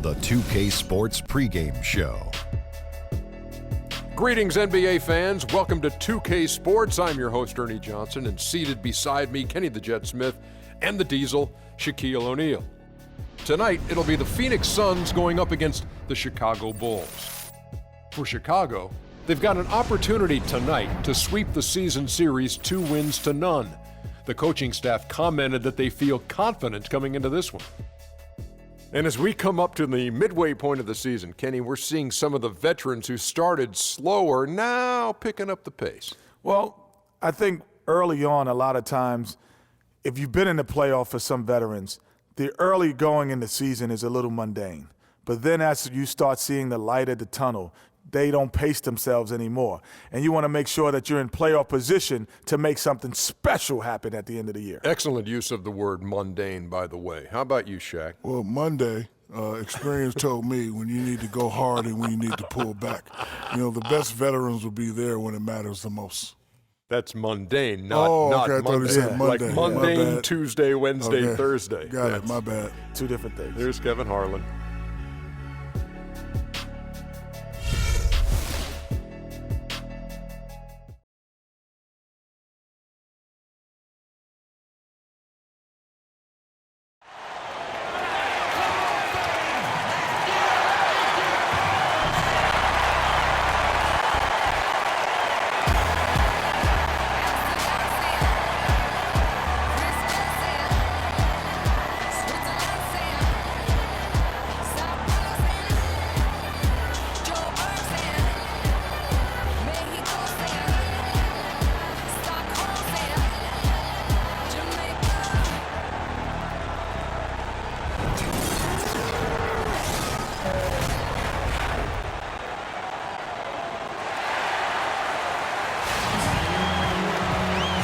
the 2K Sports pregame show. Greetings, NBA fans. Welcome to 2K Sports. I'm your host, Ernie Johnson, and seated beside me, Kenny the Jet Smith, and the Diesel, Shaquille O'Neal. Tonight, it'll be the Phoenix Suns going up against the Chicago Bulls. For Chicago, they've got an opportunity tonight to sweep the season series 2 wins to none. The coaching staff commented that they feel confident coming into this one. And as we come up to the midway point of the season, Kenny, we're seeing some of the veterans who started slower now picking up the pace. Well, I think early on, a lot of times, if you've been in the playoff for some veterans, the early going in the season is a little mundane. But then as you start seeing the light at the tunnel, they don't pace themselves anymore. And you want to make sure that you're in playoff position to make something special happen at the end of the year. Excellent use of the word mundane, by the way. How about you, Shaq? Well, Monday, experience told me when you need to go hard and when you need to pull back. You know, the best veterans will be there when it matters the most. That's mundane, not okay, I thought you said Monday. Like mundane, Tuesday, Wednesday, okay. Thursday. Got it, my bad. Two different things. Here's Kevin Harlan.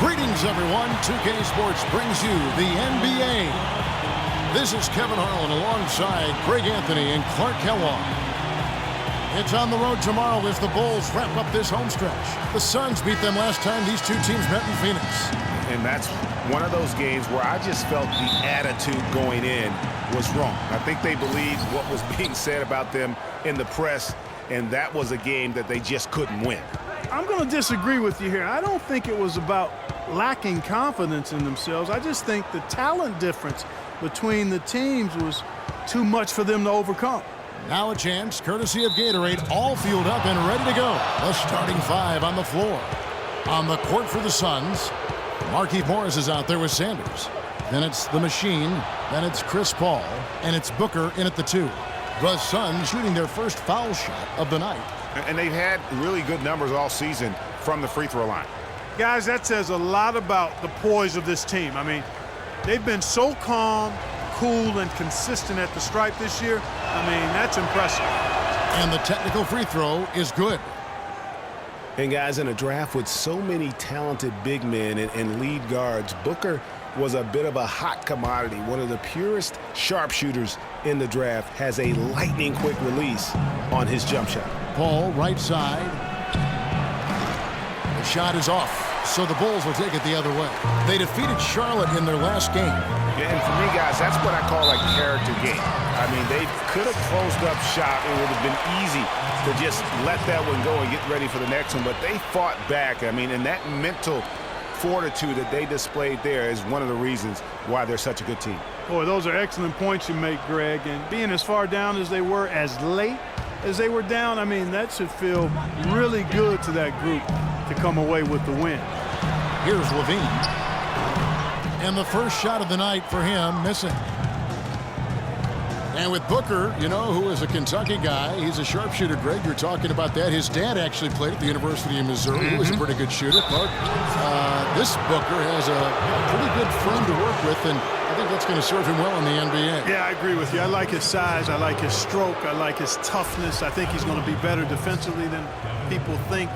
Greetings, everyone. 2K Sports brings you the NBA. This is Kevin Harlan alongside Greg Anthony and Clark Kellogg. It's on the road tomorrow as the Bulls wrap up this home stretch. The Suns beat them last time these two teams met in Phoenix. And that's one of those games where I just felt the attitude going in was wrong. I think they believed what was being said about them in the press, and that was a game that they just couldn't win. I'm going to disagree with you here. I don't think it was about lacking confidence in themselves. I just think the talent difference between the teams was too much for them to overcome. Now a chance, courtesy of Gatorade, all fueled up and ready to go. The starting 5 on the floor. On the court for the Suns, Markieff Morris is out there with Sanders. Then it's the Machine, then it's Chris Paul, and it's Booker in at the 2. The Suns shooting their first foul shot of the night. And they've had really good numbers all season from the free throw line. Guys, that says a lot about the poise of this team. I mean, they've been so calm, cool, and consistent at the stripe this year. I mean, that's impressive. And the technical free throw is good. And guys, in a draft with so many talented big men and lead guards, Booker was a bit of a hot commodity. One of the purest sharpshooters in the draft, has a lightning quick release on his jump shot. Paul, right side. The shot is off, so the Bulls will take it the other way. They defeated Charlotte in their last game. Yeah, and for me, guys, that's what I call a character game. I mean, they could have closed up shop. It would have been easy to just let that one go and get ready for the next one, but they fought back. I mean, and that mental fortitude that they displayed there is one of the reasons why they're such a good team. Boy, those are excellent points you make, Greg. And being as far down as they were, as late as they were down, I mean, that should feel really good to that group to come away with the win. Here's Levine. And the first shot of the night for him, missing. And with Booker, you know, who is a Kentucky guy, he's a sharpshooter, Greg. You're talking about that. His dad actually played at the University of Missouri. He was a pretty good shooter. Clark, this Booker has a pretty good friend to work with, and I think that's going to serve him well in the NBA. Yeah, I agree with you. I like his size. I like his stroke. I like his toughness. I think he's going to be better defensively than people think.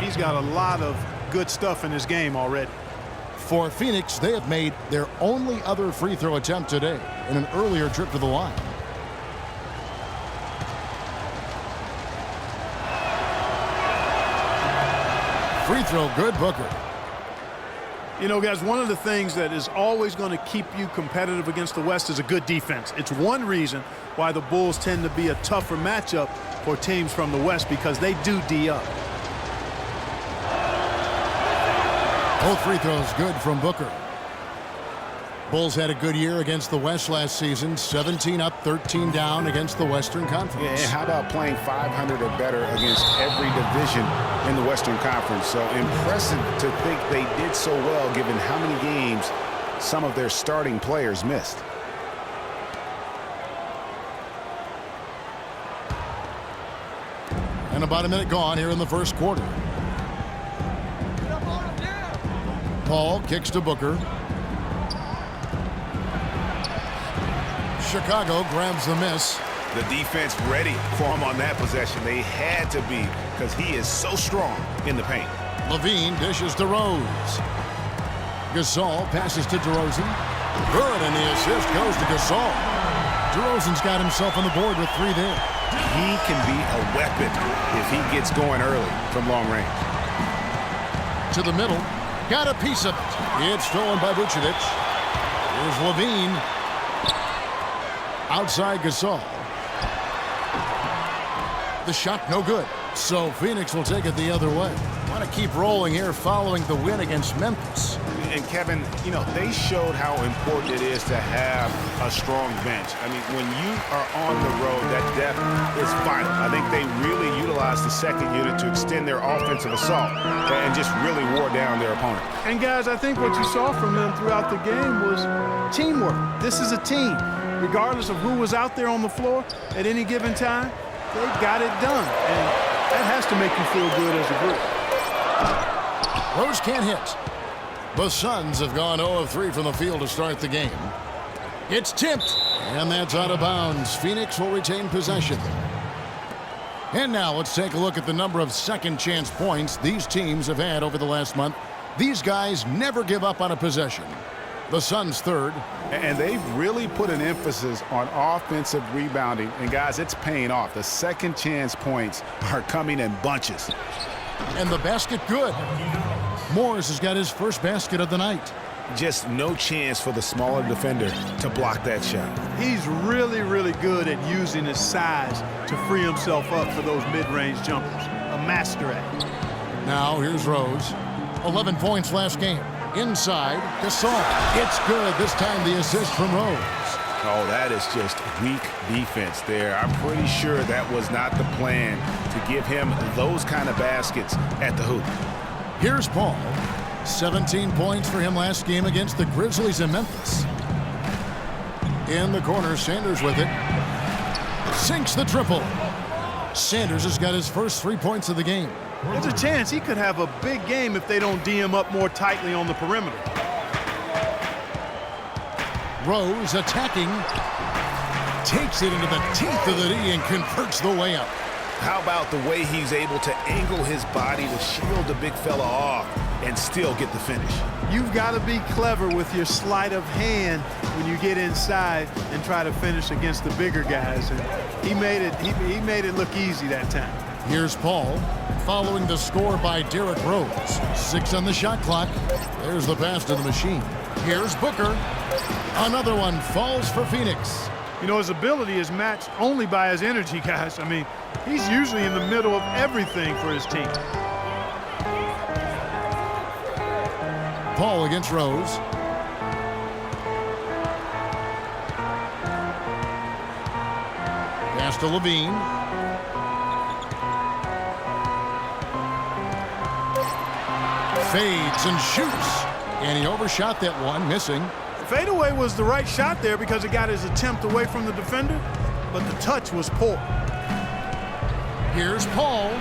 He's got a lot of good stuff in his game already. For Phoenix, they have made their only other free throw attempt today in an earlier trip to the line. Free throw good, Booker. You know, guys, one of the things that is always going to keep you competitive against the West is a good defense. It's one reason why the Bulls tend to be a tougher matchup for teams from the West, because they do D up. Both free throws good from Booker. Bulls had a good year against the West last season. 17 up, 13 down against the Western Conference. Yeah, and how about playing 500 or better against every division in the Western Conference? So impressive to think they did so well given how many games some of their starting players missed. And about a minute gone here in the first quarter. Paul kicks to Booker. Chicago grabs the miss. The defense ready for him on that possession. They had to be, because he is so strong in the paint. Levine dishes to Rose. Gasol passes to DeRozan. Good, and the assist goes to Gasol. DeRozan's got himself on the board with 3 there. He can be a weapon if he gets going early from long range. To the middle. Got a piece of it. It's stolen by Vucevic. Here's Levine. Outside Gasol. The shot no good. So Phoenix will take it the other way. Want to keep rolling here following the win against Memphis. And Kevin, you know, they showed how important it is to have a strong bench. I mean, when you are on the road, that depth is vital. I think they really utilized the second unit to extend their offensive assault and just really wore down their opponent. And guys, I think what you saw from them throughout the game was teamwork. This is a team. Regardless of who was out there on the floor at any given time, they got it done. And that has to make you feel good as a group. Rose can't hit. The Suns have gone 0 of 3 from the field to start the game. It's tipped, and that's out of bounds. Phoenix will retain possession. And now let's take a look at the number of second chance points these teams have had over the last month. These guys never give up on a possession. The Suns third. And they've really put an emphasis on offensive rebounding. And guys, it's paying off. The second chance points are coming in bunches. And the basket good. Morris has got his first basket of the night. Just no chance for the smaller defender to block that shot. He's really, really good at using his size to free himself up for those mid-range jumpers. A master at it. Now here's Rose. 11 points last game. Inside, Gasol. It's good. This time the assist from Rose. Oh, that is just weak defense there. I'm pretty sure that was not the plan to give him those kind of baskets at the hoop. Here's Paul. 17 points for him last game against the Grizzlies in Memphis. In the corner, Sanders with it. Sinks the triple. Sanders has got his first 3 points of the game. There's a chance he could have a big game if they don't D him up more tightly on the perimeter. Rose attacking. Takes it into the teeth of the D and converts the way up. How about the way he's able to angle his body to shield the big fella off and still get the finish? You've got to be clever with your sleight of hand when you get inside and try to finish against the bigger guys. And he made it look easy that time. Here's Paul, following the score by Derrick Rose. 6 on the shot clock. There's the pass to the machine. Here's Booker. Another one falls for Phoenix. You know, his ability is matched only by his energy, guys. I mean, he's usually in the middle of everything for his team. Paul against Rose. Pass to Levine. Fades and shoots. And he overshot that one, missing. Fadeaway was the right shot there because it got his attempt away from the defender, but the touch was poor. Here's Paul.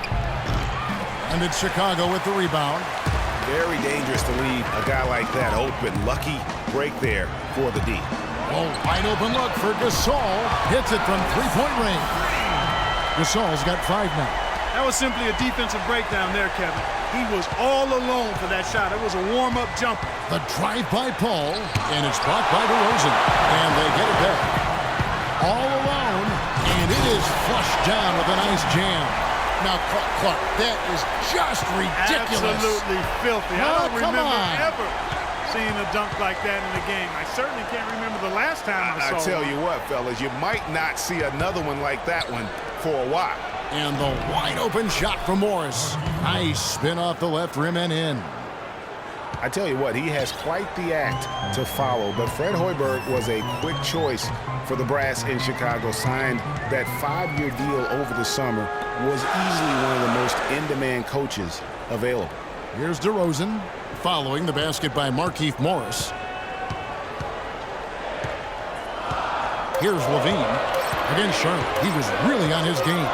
And it's Chicago with the rebound. Very dangerous to leave a guy like that open. Lucky break there for the D. Oh, wide open look for Gasol. Hits it from three-point range. Gasol's got 5 now. That was simply a defensive breakdown there, Kevin. He was all alone for that shot. It was a warm-up jumper. The drive by Paul, and it's blocked by DeRozan. And they get it back. All alone, and it is flushed down with a nice jam. Now, Clark, that is just ridiculous. Absolutely filthy. I don't remember ever seeing a dunk like that in the game. I certainly can't remember the last time I saw I tell one. you what, fellas, you might not see another one like that one for a while. And the wide open shot from Morris. Nice spin off the left rim and in. I tell you what, he has quite the act to follow, but Fred Hoiberg was a quick choice for the brass in Chicago. Signed that 5-year deal over the summer, was easily one of the most in-demand coaches available. Here's DeRozan following the basket by Markieff Morris. Here's Levine against Charlotte. He was really on his game.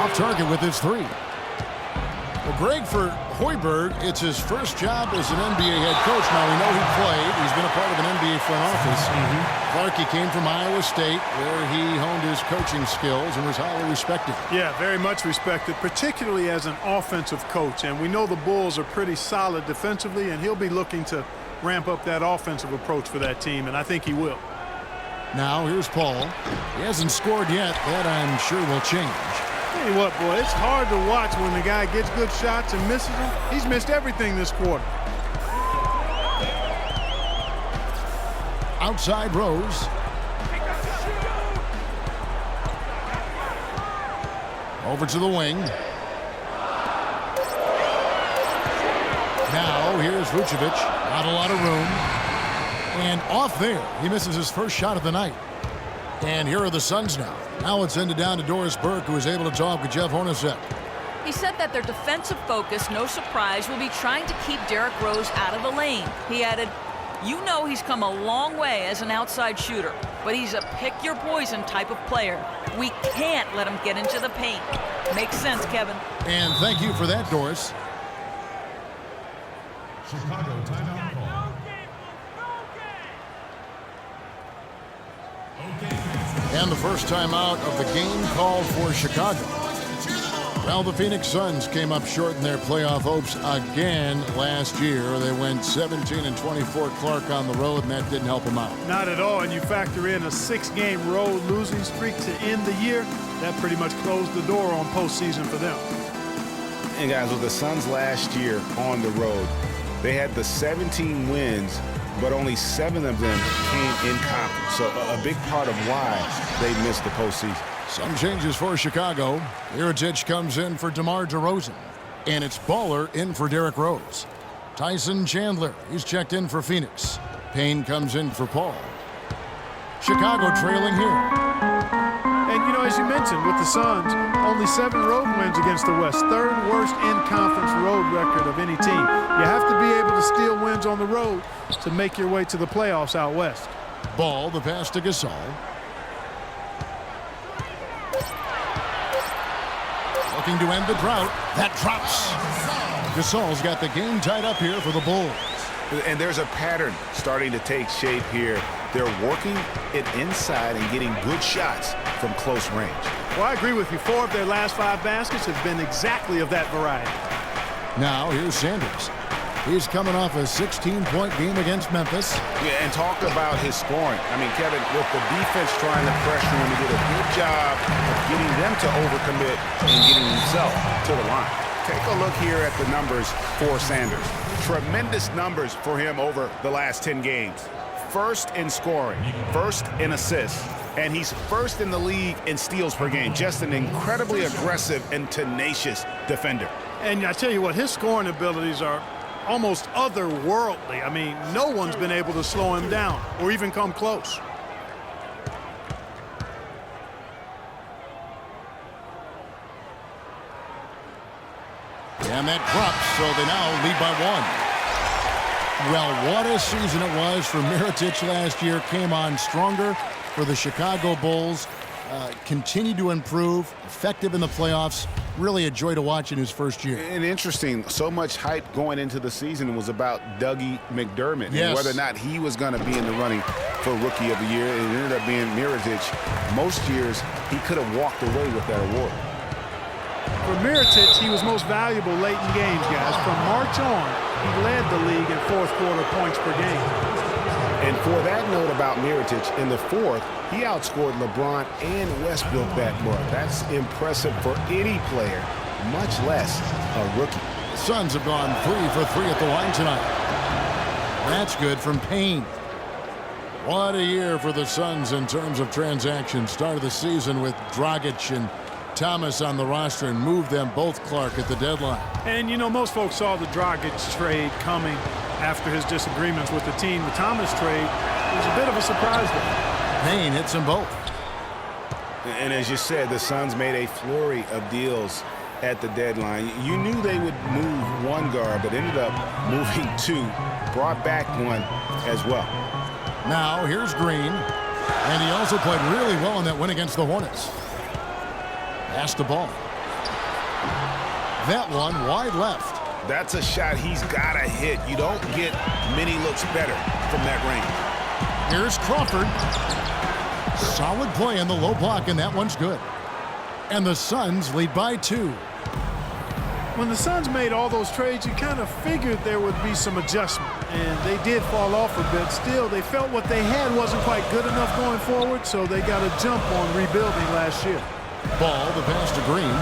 Off target with his three. Well, Greg, for Hoiberg, it's his first job as an NBA head coach. Now, we know he played. He's been a part of an NBA front office. Clarkie came from Iowa State, where he honed his coaching skills and was highly respected. Yeah, very much respected, particularly as an offensive coach. And we know the Bulls are pretty solid defensively, and he'll be looking to ramp up that offensive approach for that team, and I think he will. Now, here's Paul. He hasn't scored yet. That, I'm sure, will change. Tell you what, boy, it's hard to watch when the guy gets good shots and misses them. He's missed everything this quarter. Outside Rose. Over to the wing. Now here's Vucevic. Not a lot of room. And off there. He misses his first shot of the night. And here are the Suns now. Now it's ended down to Doris Burke, who was able to talk with Jeff Hornacek. He said that their defensive focus, no surprise, will be trying to keep Derrick Rose out of the lane. He added, "You know he's come a long way as an outside shooter, but he's a pick-your-poison type of player. We can't let him get into the paint." Makes sense, Kevin. And thank you for that, Doris. Chicago timeout call. And the first time out of the game called for Chicago. Well, the Phoenix Suns came up short in their playoff hopes again last year. They went 17-24 Clark on the road, and that didn't help them out. Not at all, and you factor in a 6-game road losing streak to end the year. That pretty much closed the door on postseason for them. And guys, with the Suns last year on the road, they had the 17 wins, but only 7 of them came in conference. So a big part of why they missed the postseason. Some changes for Chicago. Mirotic comes in for DeMar DeRozan. And it's Baller in for Derrick Rose. Tyson Chandler, he's checked in for Phoenix. Payne comes in for Paul. Chicago trailing here. And, you know, as you mentioned, with the Suns, only 7 road wins against the West. 3rd worst in-conference road record of any team. You have to be able to steal wins on the road to make your way to the playoffs out west. Ball, the pass to Gasol. Looking to end the drought. That drops. Gasol's got the game tied up here for the Bulls. And there's a pattern starting to take shape here. They're working it inside and getting good shots from close range. Well, I agree with you. 4 of their last 5 baskets have been exactly of that variety. Now here's Sanders. He's coming off a 16-point game against Memphis. Yeah, and talk about his scoring. I mean, Kevin, with the defense trying to pressure him, he did a good job of getting them to overcommit and getting himself to the line. Take a look here at the numbers for Sanders. Tremendous numbers for him over the last 10 games. First in scoring, first in assists, and he's first in the league in steals per game. Just an incredibly aggressive and tenacious defender. And I tell you what, his scoring abilities are almost otherworldly. I mean, no one's been able to slow him down or even come close. And that drops, so they now lead by 1. Well, what a season it was for Mirotic last year. Came on stronger for the Chicago Bulls. Continued to improve, effective in the playoffs. Really a joy to watch in his first year. And interesting, so much hype going into the season was about Dougie McDermott. Yes. And whether or not he was going to be in the running for Rookie of the Year. It ended up being Mirotic. Most years, he could have walked away with that award. For Mirotic, he was most valuable late in games, guys. From March on, he led the league in 4th quarter points per game. And for that note about Mirotic, in the 4th, he outscored LeBron and Westbrook that month. That's impressive for any player, much less a rookie. The Suns have gone 3 for 3 at the line tonight. That's good from Payne. What a year for the Suns in terms of transactions. Started the season with Dragic and Thomas on the roster and moved them both, Clark, at the deadline. And, you know, most folks saw the Dragic trade coming after his disagreements with the team. The Thomas trade was a bit of a surprise there. Payne hits them both. And as you said, the Suns made a flurry of deals at the deadline. You knew they would move one guard, but ended up moving two. Brought back one as well. Now here's Green. And he also played really well in that win against the Hornets. Passed the ball. That one wide left. That's a shot he's got to hit. You don't get many looks better from that range. Here's Crawford. Solid play in the low block, and that one's good. And the Suns lead by 2. When the Suns made all those trades, you kind of figured there would be some adjustment, and they did fall off a bit. Still, they felt what they had wasn't quite good enough going forward, so they got a jump on rebuilding last year. Ball, the pass to Green.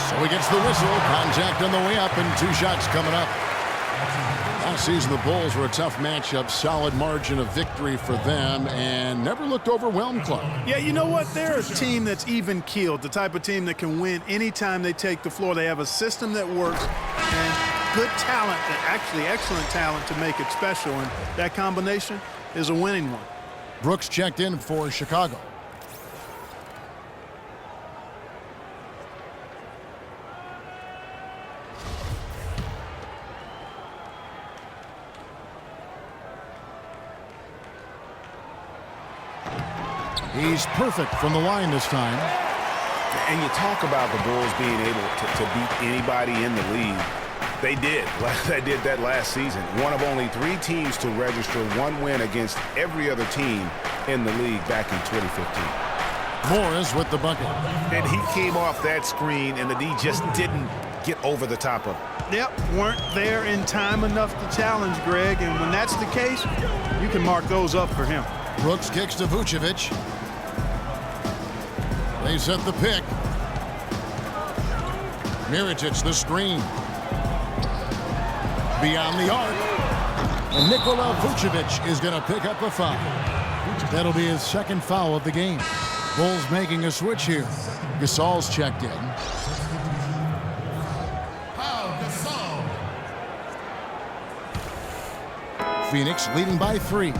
So he gets the whistle. Contact on the way up, and 2 shots coming up. Last season, the Bulls were a tough matchup. Solid margin of victory for them, and never looked overwhelmed, Clark. Yeah, you know what? They're a team that's even-keeled, the type of team that can win anytime they take the floor. They have a system that works and good talent, actually excellent talent to make it special, and that combination is a winning one. Brooks checked in for Chicago. He's perfect from the line this time. And you talk about the Bulls being able to beat anybody in the league. They did. They did that last season. One of only 3 teams to register 1 win against every other team in the league back in 2015. Morris with the bucket. And he came off that screen, and the D just didn't get over the top of it. Yep, weren't there in time enough to challenge Greg, and when that's the case, you can mark those up for him. Brooks kicks to Vucevic. They set the pick. Mirotic the screen. Beyond the arc. And Nikola Vucevic is going to pick up a foul. That'll be his 2nd foul of the game. Bulls making a switch here. Gasol's checked in. Phoenix leading by 3.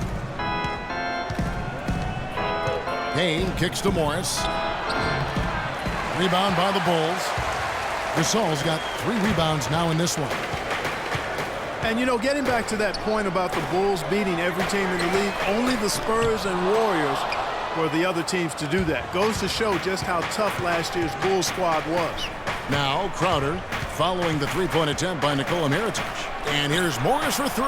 Payne kicks to Morris. Rebound by the Bulls. Gasol's got 3 rebounds now in this one. And, you know, getting back to that point about the Bulls beating every team in the league, only the Spurs and Warriors were the other teams to do that. Goes to show just how tough last year's Bulls squad was. Now Crowder following the 3-point attempt by Nikola Mirotic. And here's Morris for 3.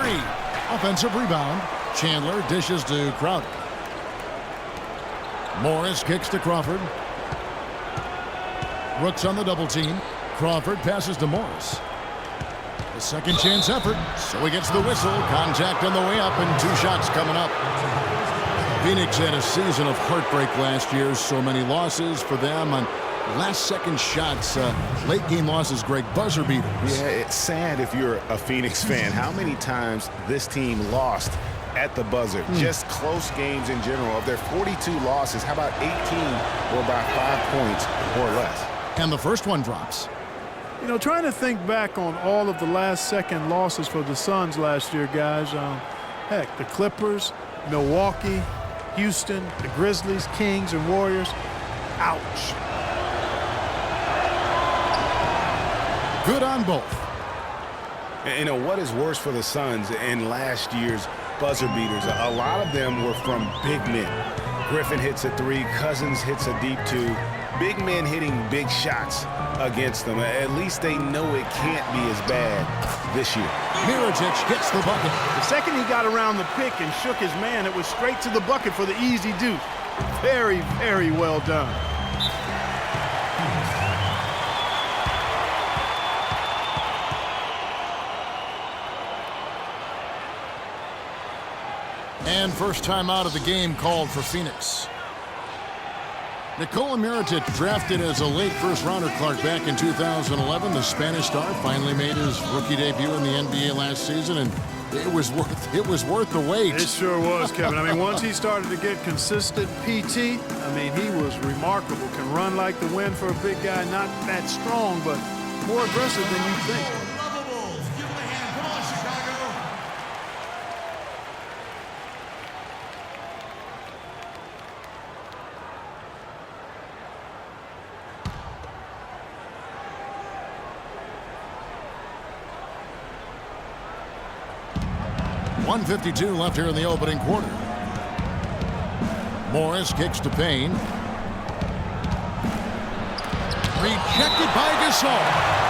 Offensive rebound. Chandler dishes to Crowder. Morris kicks to Crawford. Brooks on the double team. Crawford passes to Morris. A second chance effort. So he gets the whistle. Contact on the way up, and 2 shots coming up. Phoenix had a season of heartbreak last year. So many losses for them on last-second shots. Late game losses, Greg, buzzer beaters. Yeah, it's sad if you're a Phoenix fan. How many times this team lost at the buzzer? Just close games in general. Of their 42 losses, how about 18 were by 5 points or less? And the first one drops. You know, trying to think back on all of the last-second losses for the Suns last year, guys. Heck, the Clippers, Milwaukee, Houston, the Grizzlies, Kings, and Warriors. Ouch. Good on both. And, you know, what is worse for the Suns in last year's buzzer beaters? A lot of them were from big men. Griffin hits a 3, Cousins hits a deep 2. Big men hitting big shots against them. At least they know it can't be as bad this year. Mirotic gets the bucket. The second he got around the pick and shook his man, it was straight to the bucket for the easy deuce. Very, very well done. And first time out of the game called for Phoenix. Nikola Mirotic, drafted as a late first-rounder, Clark, back in 2011. The Spanish star finally made his rookie debut in the NBA last season, and it was worth the wait. It sure was, Kevin. I mean, once he started to get consistent PT, I mean, he was remarkable. Can run like the wind for a big guy, not that strong, but more aggressive than you think. Give him a hand. Come on, Chicago. .152 left here in the opening quarter. Morris kicks to Payne. Rejected by Gasol.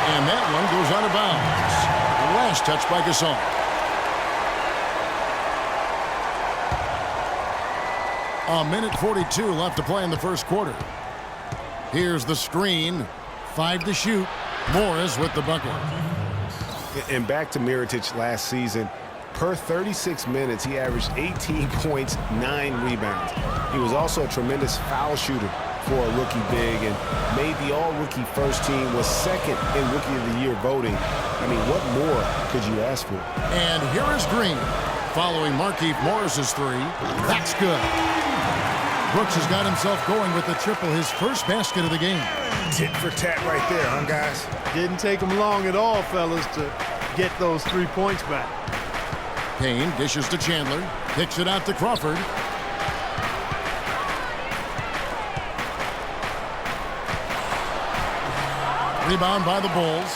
And that one goes out of bounds. Last touch by Gasol. A minute 42 left to play in the first quarter. Here's the screen. 5 to shoot. Morris with the bucket. And back to Mirotic last season. Per 36 minutes, he averaged 18 points, 9 rebounds. He was also a tremendous foul shooter for a rookie big and made the all-rookie first team, was second in Rookie of the Year voting. I mean, what more could you ask for? And here is Green following Markieff Morris's three. That's good. Brooks has got himself going with the triple, his first basket of the game. Tit for tat right there, huh, guys? Didn't take him long at all, fellas, to get those 3 points back. Payne dishes to Chandler, kicks it out to Crawford. Rebound by the Bulls.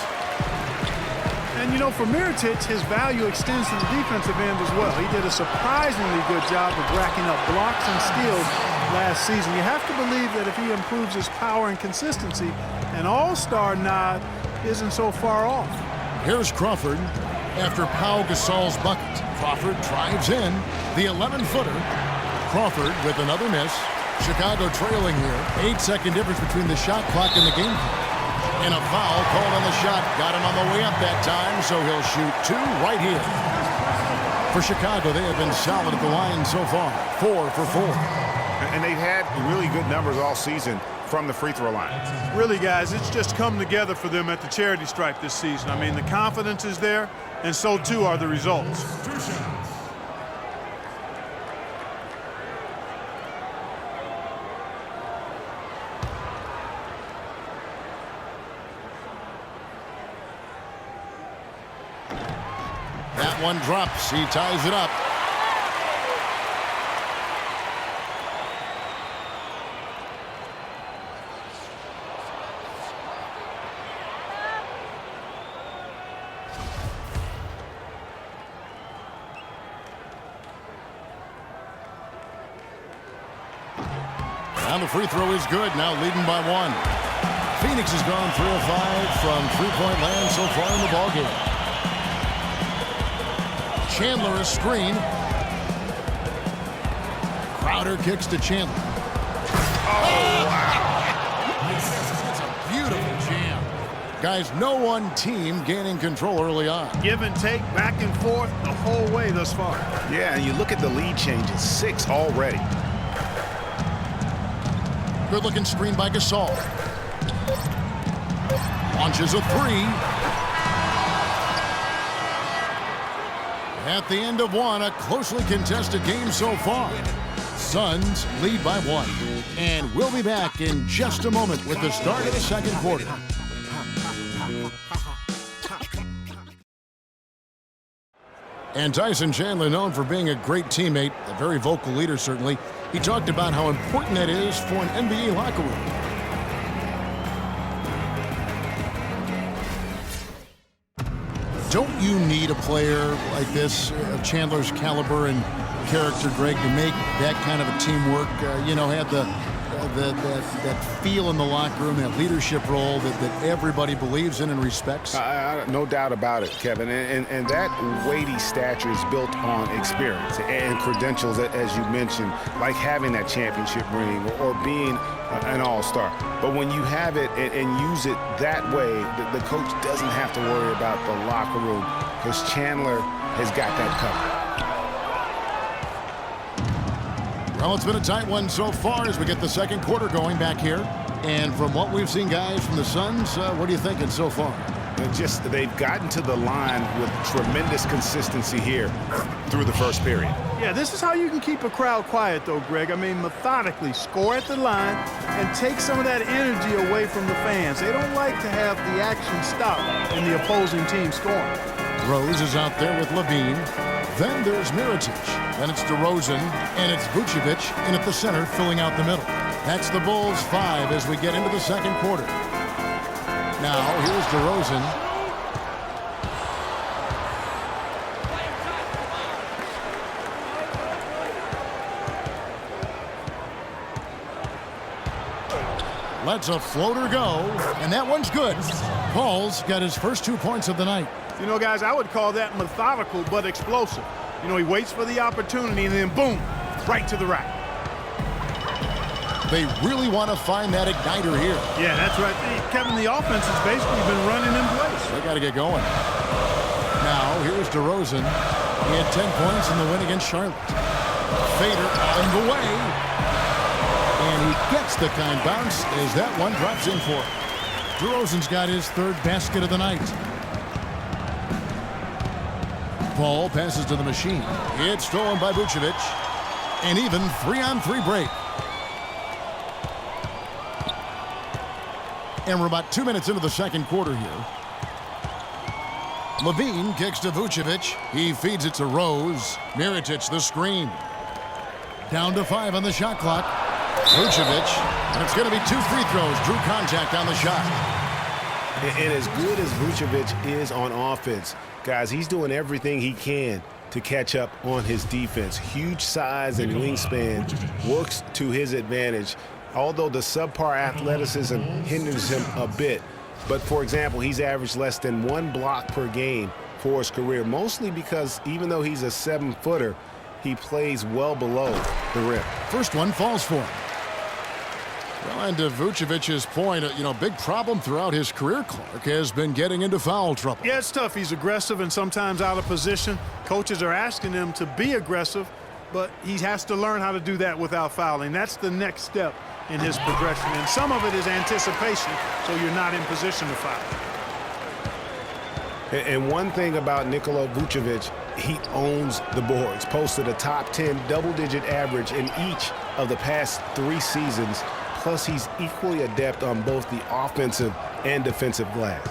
And, you know, for Mirotic, his value extends to the defensive end as well. He did a surprisingly good job of racking up blocks and steals last season. You have to believe that if he improves his power and consistency, an all-star nod isn't so far off. Here's Crawford after Pau Gasol's bucket. Crawford drives in the 11-footer. Crawford with another miss. Chicago trailing here. 8-second difference between the shot clock and the game clock. And a foul called on the shot. Got him on the way up that time, so he'll shoot 2 right here. For Chicago, they have been solid at the line so far. 4 for 4. And they've had really good numbers all season from the free throw line. Really, guys, it's just come together for them at the charity stripe this season. I mean, the confidence is there, and so too are the results. That one drops. He ties it up. And the free throw is good. Now leading by 1. Phoenix has gone 3 of 5 from three-point land so far in the ballgame. Chandler a screen. Crowder kicks to Chandler. Oh, wow. It's a beautiful jam. Guys, no one team gaining control early on. Give and take, back and forth, the whole way thus far. Yeah, and you look at the lead changes. 6 already. Good-looking screen by Gasol. Launches a 3. At the end of 1, a closely contested game so far. Suns lead by 1. And we'll be back in just a moment with the start of the second quarter. And Tyson Chandler, known for being a great teammate, a very vocal leader certainly, he talked about how important that is for an NBA locker room. Don't you need a player like this, of Chandler's caliber and character, Greg, to make that kind of a teamwork, have that feel in the locker room, that leadership role that everybody believes in and respects? No doubt about it, Kevin. And that weighty stature is built on experience and credentials, as you mentioned, like having that championship ring or being an all-star. But when you have it and use it that way, the coach doesn't have to worry about the locker room because Chandler has got that covered. Well, it's been a tight one so far as we get the second quarter going back here. And from what we've seen, guys, from the Suns, what are you thinking so far? They've gotten to the line with tremendous consistency here through the first period. Yeah, this is how you can keep a crowd quiet, though, Greg. I mean, methodically score at the line and take some of that energy away from the fans. They don't like to have the action stop in the opposing team scoring. Rose is out there with Levine. Then there's Mirotic. Then it's DeRozan, and it's Vucevic in at the center, filling out the middle. That's the Bulls 5 as we get into the second quarter. Now, here's DeRozan. Lets a floater go, and that one's good. Paul's got his first 2 points of the night. You know, guys, I would call that methodical but explosive. You know, he waits for the opportunity and then boom, right to the rack. They really want to find that igniter here. Yeah, that's right. Kevin, the offense has basically been running in place. They got to get going. Now, here's DeRozan. He had 10 points in the win against Charlotte. Fader on the way. And he gets the kind bounce as that one drops in for him. DeRozan's got his third basket of the night. Paul passes to the machine. It's stolen by Vucevic. An even 3-on-3 break. And we're about 2 minutes into the second quarter here. Levine kicks to Vucevic. He feeds it to Rose. Mirotic the screen. Down to 5 on the shot clock. Vucevic. And it's going to be 2 free throws. Drew contact on the shot. And as good as Vucevic is on offense, guys, he's doing everything he can to catch up on his defense. Huge size and wingspan works to his advantage. Although the subpar athleticism hinders him a bit. But, for example, he's averaged less than 1 block per game for his career, mostly because even though he's a 7-footer, he plays well below the rim. First one falls for him. Well, and to Vucevic's point, big problem throughout his career, Clark, has been getting into foul trouble. Yeah, it's tough. He's aggressive and sometimes out of position. Coaches are asking him to be aggressive, but he has to learn how to do that without fouling. That's the next step in his progression, and some of it is anticipation, so you're not in position to foul. And one thing about Nikola Vucevic, he owns the boards. Posted a top 10 double-digit average in each of the past 3 seasons. Plus, he's equally adept on both the offensive and defensive glass.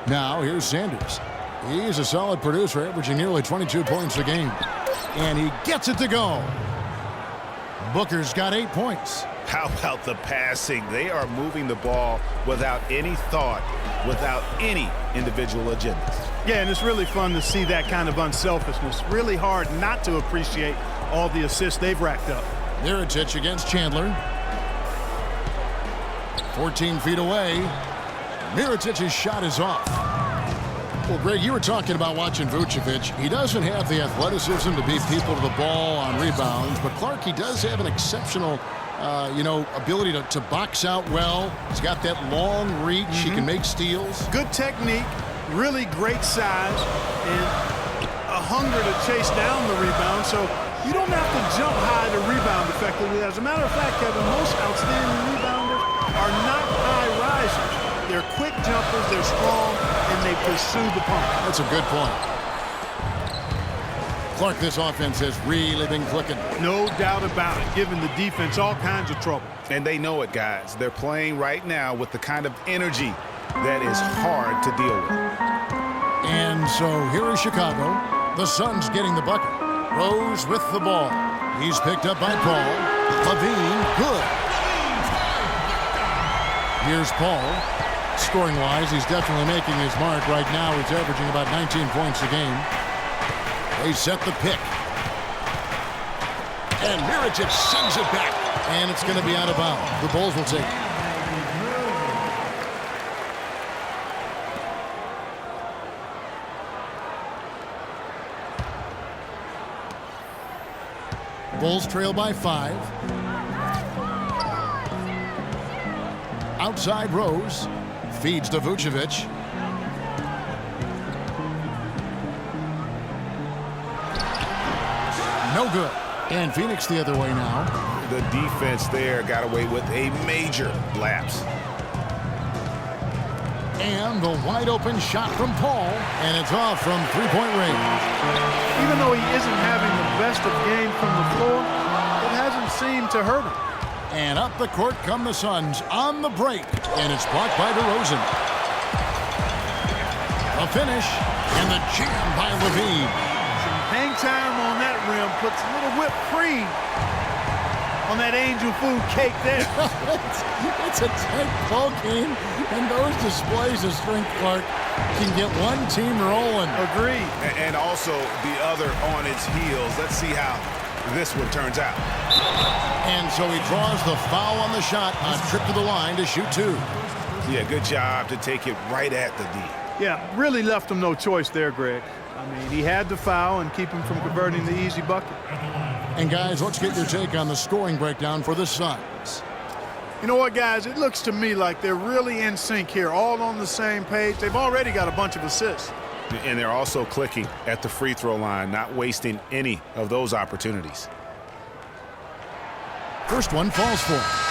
Now, here's Sanders. He's a solid producer, averaging nearly 22 points a game. And he gets it to go. Booker's got 8 points. How about the passing? They are moving the ball without any thought, without any individual agendas. Yeah, and it's really fun to see that kind of unselfishness. Really hard not to appreciate all the assists they've racked up. Mirotic against Chandler. 14 feet away. Mirotic's shot is off. Well, Greg, you were talking about watching Vucevic. He doesn't have the athleticism to beat people to the ball on rebounds, but Clark, he does have an exceptional ability to box out well. He's got that long reach. He can make steals. Good technique, really great size, and a hunger to chase down the rebound. So you don't have to jump high to rebound effectively. As a matter of fact, Kevin, most outstanding rebounders are not high risers. They're quick jumpers, they're strong, and they pursue the pump. That's a good point. Clark, this offense has really been clicking. No doubt about it, giving the defense all kinds of trouble. And they know it, guys. They're playing right now with the kind of energy that is hard to deal with. And so here is Chicago. The Suns getting the bucket. Rose with the ball. He's picked up by Paul. Levine, good. Here's Paul. Scoring-wise, he's definitely making his mark right now. He's averaging about 19 points a game. They set the pick. And Mirotic sends it back. And it's going to be out of bounds. The Bulls will take it. Bulls trail by 5. Outside Rose. Feeds to Vucevic. No good. And Phoenix the other way now. The defense there got away with a major lapse. And the wide open shot from Paul, and it's off from three-point range. Even though he isn't having the best of game from the floor, it hasn't seemed to hurt him. And up the court come the Suns on the break, and it's blocked by DeRozan. A finish, and the jam by Levine. Some hang time on that rim puts a little whipped cream on that angel food cake there. It's a tight ball game, and those displays of strength, Clark, can get one team rolling. Agreed. And also the other on its heels. Let's see how this one turns out. And so he draws the foul on the shot, a trip to the line to shoot two. Yeah, good job to take it right at the D. Yeah, really left him no choice there, Greg. I mean, he had to foul and keep him from converting the easy bucket. And guys, let's get your take on the scoring breakdown for the Suns. You know what, guys? It looks to me like they're really in sync here, all on the same page. They've already got a bunch of assists. And they're also clicking at the free throw line, not wasting any of those opportunities. First one falls for him.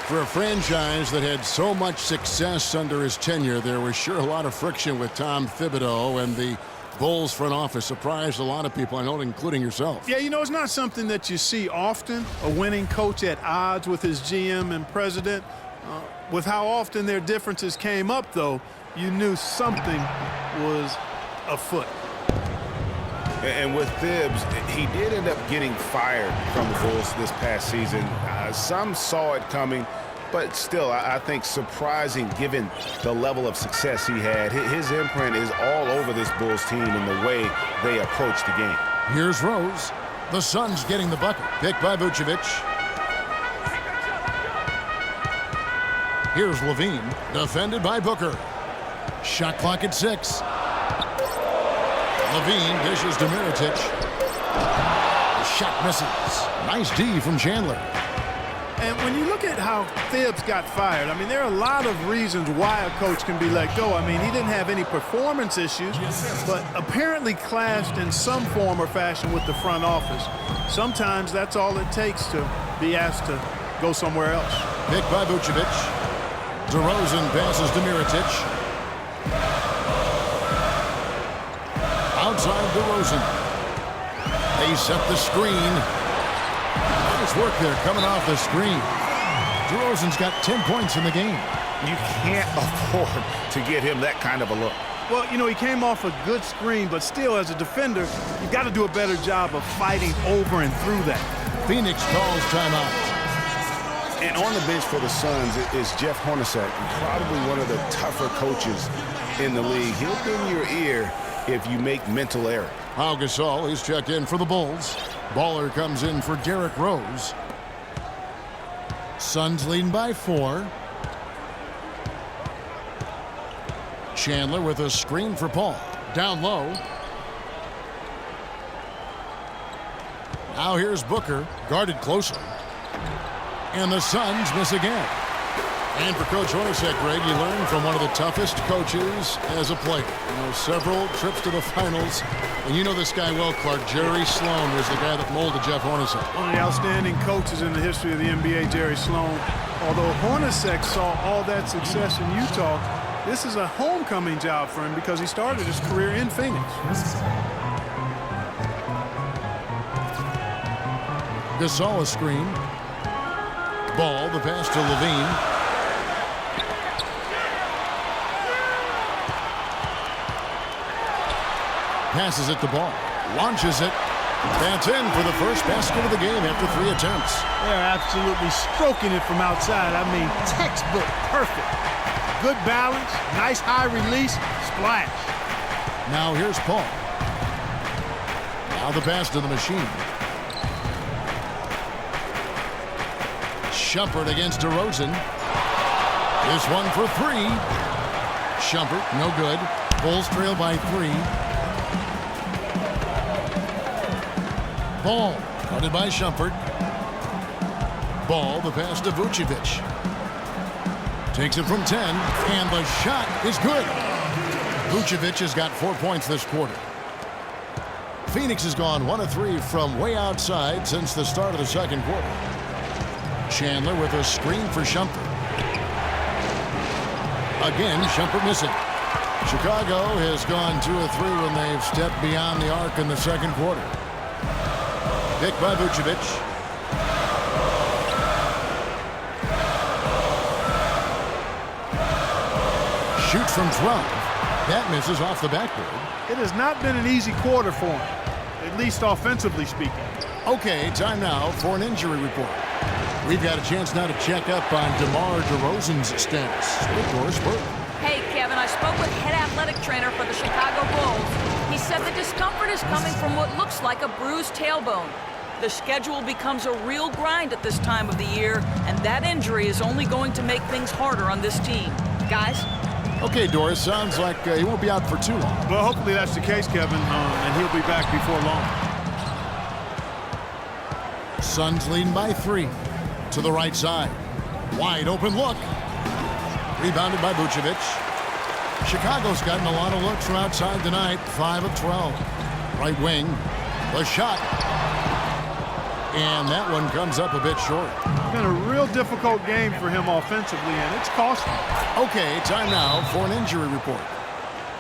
For a franchise that had so much success under his tenure, there was sure a lot of friction with Tom Thibodeau, and the Bulls front office surprised a lot of people, I know, including yourself. Yeah, you know, it's not something that you see often, a winning coach at odds with his GM and president. With how often their differences came up, though, you knew something was afoot. And with Thibs, he did end up getting fired from the Bulls this past season. Some saw it coming, but still, I think surprising given the level of success he had. His imprint is all over this Bulls team in the way they approach the game. Here's Rose. The Suns getting the bucket. Picked by Vucevic. Here's Levine. Defended by Booker. Shot clock at 6. Levine dishes to Mirotic. The shot misses. Nice D from Chandler. And when you look at how Thibs got fired, I mean, there are a lot of reasons why a coach can be let go. I mean, he didn't have any performance issues, but apparently clashed in some form or fashion with the front office. Sometimes that's all it takes to be asked to go somewhere else. Picked by Vucevic. DeRozan passes to Mirotic. Outside DeRozan. They set the screen. Nice work there coming off the screen. DeRozan's got 10 points in the game. You can't afford to get him that kind of a look. Well, you know, he came off a good screen, but still, as a defender, you've got to do a better job of fighting over and through that. Phoenix calls timeout. And on the bench for the Suns is Jeff Hornacek, probably one of the tougher coaches in the league. He'll bend your ear if you make mental error. Pau Gasol is checked in for the Bulls. Baller comes in for Derrick Rose. Suns leading by 4. Chandler with a screen for Paul. Down low. Now here's Booker, guarded closely. And the Suns miss again. And for Coach Hornacek, Greg, you learn from one of the toughest coaches as a player. You know, several trips to the finals. And you know this guy well, Clark. Jerry Sloan was the guy that molded Jeff Hornacek. One of the outstanding coaches in the history of the NBA, Jerry Sloan. Although Hornacek saw all that success in Utah, this is a homecoming job for him because he started his career in Phoenix. Gasol a screen. Ball, the pass to Levine. Passes it to Ball. Launches it. That's in for the first basket of the game after 3 attempts. They're absolutely stroking it from outside. I mean, textbook perfect. Good balance, nice high release, splash. Now here's Paul. Now the pass to the machine. Shumpert against DeRozan. This one for 3. Shumpert, no good. Bulls trail by 3. Ball, guarded by Shumpert. Ball, the pass to Vucevic. Takes it from 10, and the shot is good. Vucevic has got 4 points this quarter. Phoenix has gone 1 of 3 from way outside since the start of the second quarter. Chandler with a screen for Shumpert. Again, Shumpert missing. Chicago has gone 2 of 3 when they've stepped beyond the arc in the second quarter. Pick by Vucevic. Shoots from 12. That misses off the backboard. It has not been an easy quarter for him, at least offensively speaking. Okay, time now for an injury report. We've got a chance now to check up on DeMar DeRozan's status with Doris Burke. Hey, Kevin, I spoke with head athletic trainer for the Chicago Bulls. He said the discomfort is coming from what looks like a bruised tailbone. The schedule becomes a real grind at this time of the year, and that injury is only going to make things harder on this team. Guys? Okay, Doris, sounds like he won't be out for too long. Well, hopefully that's the case, Kevin, and he'll be back before long. Suns leading by 3. To the right side. Wide open look. Rebounded by Vucevic. Chicago's gotten a lot of looks from outside tonight. 5 of 12. Right wing. The shot. And that one comes up a bit short. It's been a real difficult game for him offensively, and it's cost him. Okay, time now for an injury report.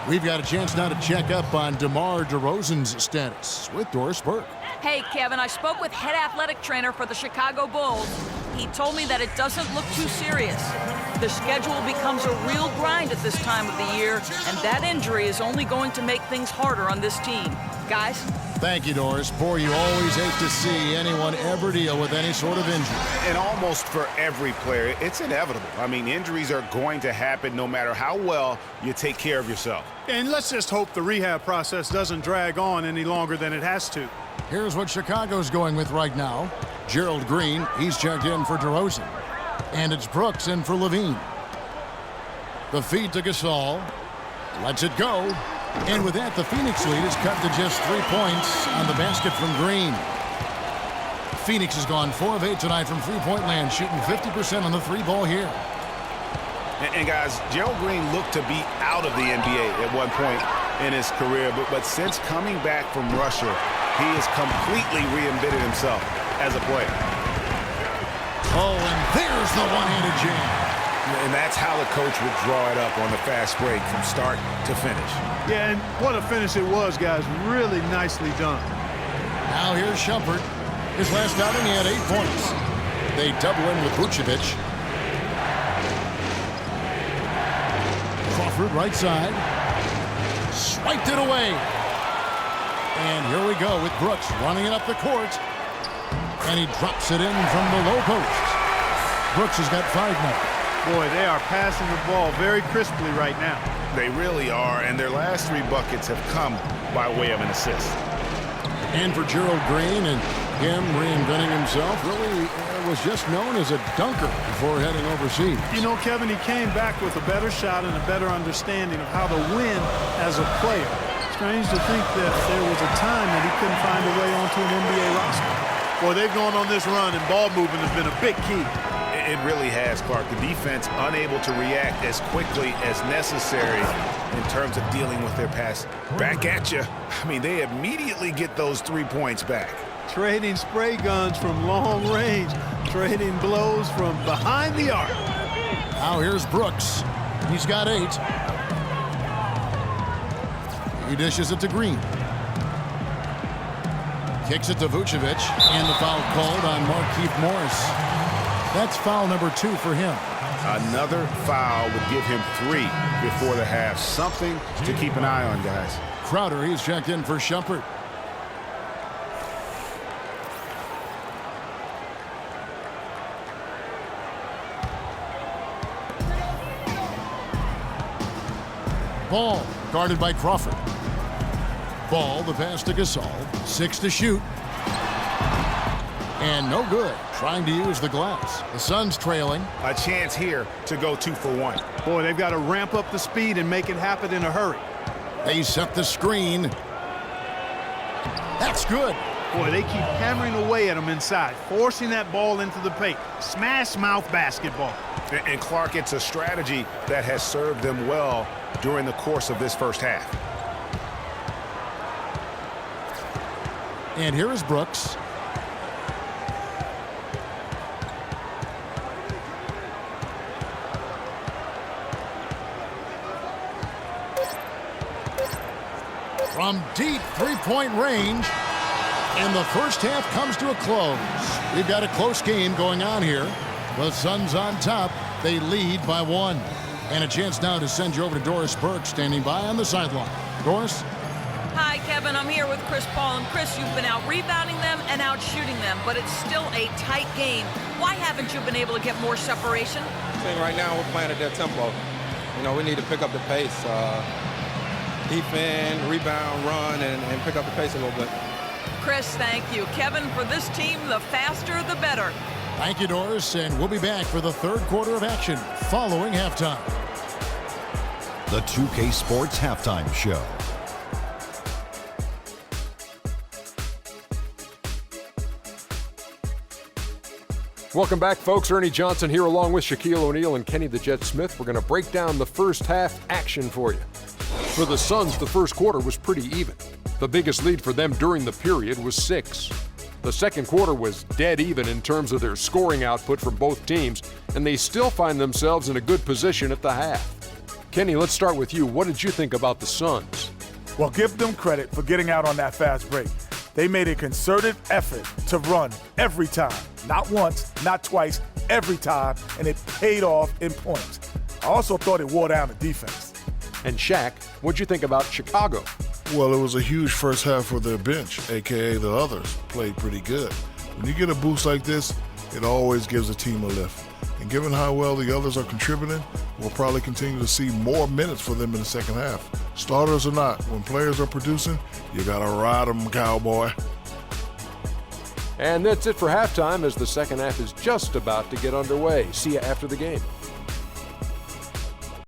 We've got a chance now to check up on DeMar DeRozan's status with Doris Burke. Hey, Kevin, I spoke with head athletic trainer for the Chicago Bulls. He told me that it doesn't look too serious. The schedule becomes a real grind at this time of the year, and that injury is only going to make things harder on this team. Guys? Thank you, Doris. Boy, you always hate to see anyone ever deal with any sort of injury. And almost for every player, it's inevitable. I mean, injuries are going to happen no matter how well you take care of yourself. And let's just hope the rehab process doesn't drag on any longer than it has to. Here's what Chicago's going with right now. Gerald Green, he's checked in for DeRozan. And it's Brooks in for Levine. The feed to Gasol. Lets it go. And with that, the Phoenix lead is cut to just 3 points on the basket from Green. Phoenix has gone 4 of 8 tonight from three-point land, shooting 50% on the 3-ball here. And guys, Gerald Green looked to be out of the NBA at one point in his career, but since coming back from Russia, he has completely reinvented himself as a player. Oh, and there's the one-handed jam. And that's how the coach would draw it up on the fast break from start to finish. Yeah, and what a finish it was, guys. Really nicely done. Now here's Shumpert. His last outing, he had 8 points. They double in with Vucevic. Crawford right side. Swiped it away. And here we go with Brooks running it up the court. And he drops it in from the low post. Brooks has got 5 now. Boy, they are passing the ball very crisply right now. They really are, and their last 3 buckets have come by way of an assist. And for Gerald Green, and him reinventing himself, really was just known as a dunker before heading overseas. You know, Kevin, he came back with a better shot and a better understanding of how to win as a player. Strange to think that there was a time that he couldn't find a way onto an NBA roster. Boy, they've gone on this run, and ball movement has been a big key. It really has, Clark. The defense unable to react as quickly as necessary in terms of dealing with their pass. Back at you. I mean, they immediately get those 3 points back. Trading spray guns from long range. Trading blows from behind the arc. Now here's Brooks. He's got 8. He dishes it to Green. Kicks it to Vucevic. And the foul called on Markieff Morris. That's foul number 2 for him. Another foul would give him 3 before the half. Something to keep an eye on, guys. Crowder, he's checked in for Shumpert. Ball guarded by Crawford. Ball, the pass to Gasol. 6 to shoot. And no good. Trying to use the glass. The Suns trailing. A chance here to go 2 for 1. Boy, they've got to ramp up the speed and make it happen in a hurry. They set the screen. That's good. Boy, they keep hammering away at them inside, forcing that ball into the paint. Smash mouth basketball. And Clark, it's a strategy that has served them well during the course of this first half. And here is Brooks. From deep three-point range. And the first half comes to a close. We've got a close game going on here. The Suns on top. They lead by 1. And a chance now to send you over to Doris Burke, standing by on the sideline. Doris? Hi, Kevin. I'm here with Chris Paul. And Chris, you've been out rebounding them and out shooting them, but it's still a tight game. Why haven't you been able to get more separation? I think right now we're playing at their tempo. You know, we need to pick up the pace. Defend, rebound, run, and pick up the pace a little bit. Chris, thank you. Kevin, for this team, the faster the better. Thank you, Doris, and we'll be back for the third quarter of action following halftime. The 2K Sports Halftime Show. Welcome back, folks. Ernie Johnson here along with Shaquille O'Neal and Kenny the Jet Smith. We're going to break down the first half action for you. For the Suns, the first quarter was pretty even. The biggest lead for them during the period was 6. The second quarter was dead even in terms of their scoring output from both teams, and they still find themselves in a good position at the half. Kenny, let's start with you. What did you think about the Suns? Well, give them credit for getting out on that fast break. They made a concerted effort to run every time. Not once, not twice, every time, and it paid off in points. I also thought it wore down the defense. And Shaq, what'd you think about Chicago? Well, it was a huge first half for their bench, a.k.a. the others, played pretty good. When you get a boost like this, it always gives a team a lift. And given how well the others are contributing, we'll probably continue to see more minutes for them in the second half. Starters or not, when players are producing, you gotta ride them, cowboy. And that's it for halftime as the second half is just about to get underway. See you after the game.